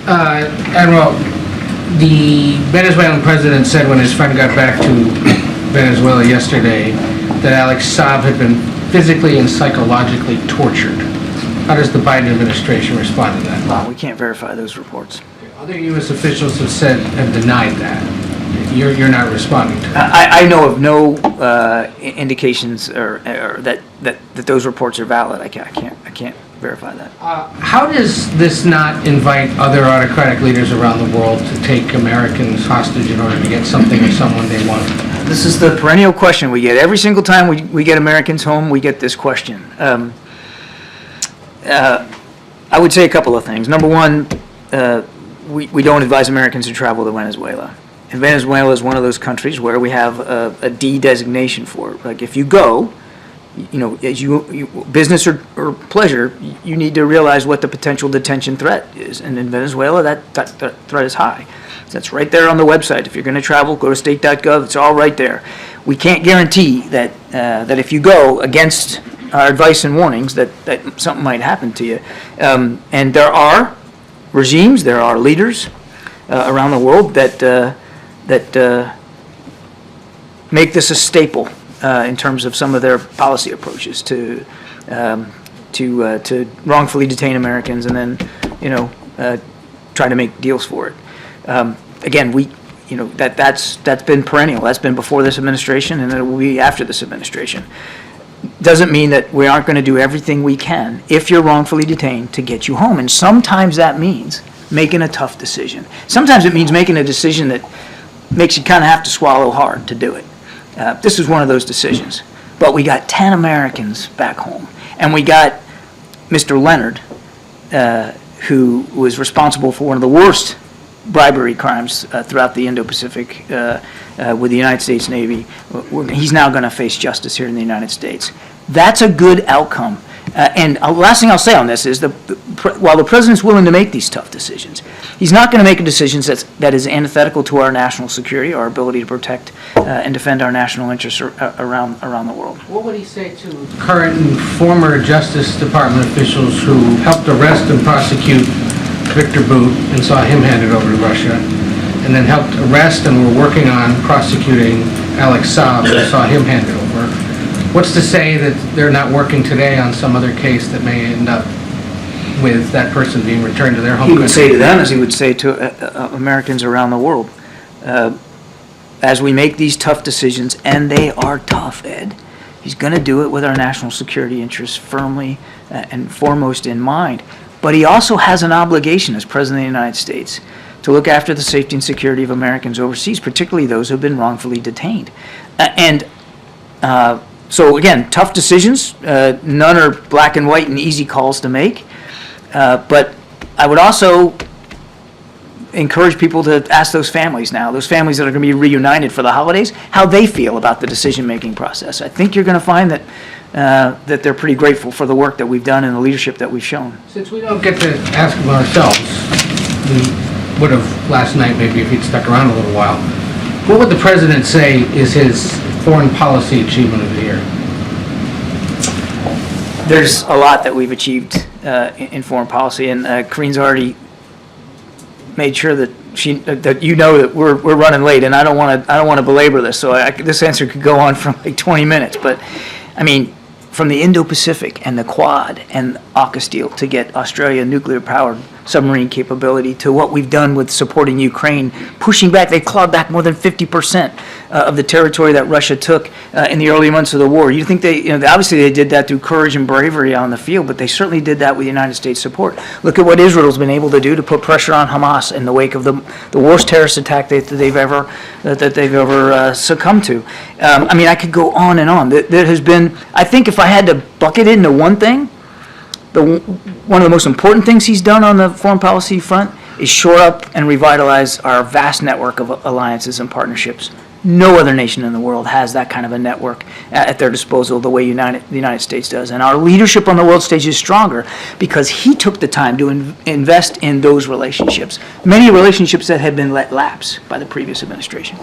Admiral, the Venezuelan president said when his friend got back to Venezuela yesterday that Alex Saab had been physically and psychologically tortured. How does the Biden administration respond to that? Well, we can't verify those reports. Other U.S. officials have denied that. You're not responding to that. I know of no indications or that those reports are valid. I can't verify that. How does this not invite other autocratic leaders around the world to take Americans hostage in order to get something or someone they want? This is the perennial question we get. Every single time we get Americans home, we get this question. I would say a couple of things. Number one, we don't advise Americans to travel to Venezuela. And Venezuela is one of those countries where we have a D designation for it. Like if you go, as business or pleasure, you need to realize what the potential detention threat is. And in Venezuela, that threat is high. That's right there on the website. If you're going to travel, go to state.gov. It's all right there. We can't guarantee that if you go against our advice and warnings that something might happen to you. And there are regimes, there are leaders around the world that make this a staple in terms of some of their policy approaches to wrongfully detain Americans and then try to make deals for it. Again, that's been perennial. That's been before this administration, and it will be after this administration. Doesn't mean that we aren't going to do everything we can if you're wrongfully detained to get you home. And sometimes that means making a tough decision. Sometimes it means making a decision that makes you kind of have to swallow hard to do it. This is one of those decisions. But we got 10 Americans back home. And we got Mr. Leonard, who was responsible for one of the worst bribery crimes throughout the Indo-Pacific with the United States Navy. He's now going to face justice here in the United States. That's a good outcome. And last thing I'll say on this is while the president's willing to make these tough decisions, he's not going to make a decision that is antithetical to our national security, our ability to protect and defend our national interests around the world. What would he say to current and former Justice Department officials who helped arrest and prosecute Victor Bout and saw him handed over to Russia, and then helped arrest and were working on prosecuting Alex Saab and saw him handed over? What's to say that they're not working today on some other case that may end up with that person being returned to their home country? He would say to them as he would say to Americans around the world, as we make these tough decisions, and they are tough, Ed, he's going to do it with our national security interests firmly and foremost in mind. But he also has an obligation as President of the United States to look after the safety and security of Americans overseas, particularly those who have been wrongfully detained. So again, tough decisions. None are black and white and easy calls to make. But I would also encourage people to ask those families now, those families that are going to be reunited for the holidays, how they feel about the decision-making process. I think you're going to find that they're pretty grateful for the work that we've done and the leadership that we've shown. Since we don't get to ask them ourselves, we would have last night maybe if he'd stuck around a little while. What would the president say is his foreign policy achievement of the year? There's a lot that we've achieved in foreign policy, and Kareen's already made sure that that we're running late, and I don't want to belabor this. So this answer could go on for like 20 minutes, but I mean, from the Indo-Pacific and the Quad and AUKUS deal to get Australia nuclear-powered submarine capability to what we've done with supporting Ukraine, pushing back, they clawed back more than 50% of the territory that Russia took in the early months of the war. You think obviously they did that through courage and bravery on the field, but they certainly did that with United States support. Look at what Israel's been able to do to put pressure on Hamas in the wake of the worst terrorist attack that they've ever succumbed to. I mean, I could go on and on. There has been, I think if I had to bucket it into one thing, one of the most important things he's done on the foreign policy front is shore up and revitalize our vast network of alliances and partnerships. No other nation in the world has that kind of a network at their disposal the way the United States does. And our leadership on the world stage is stronger because he took the time to invest in those relationships, many relationships that had been let lapse by the previous administration.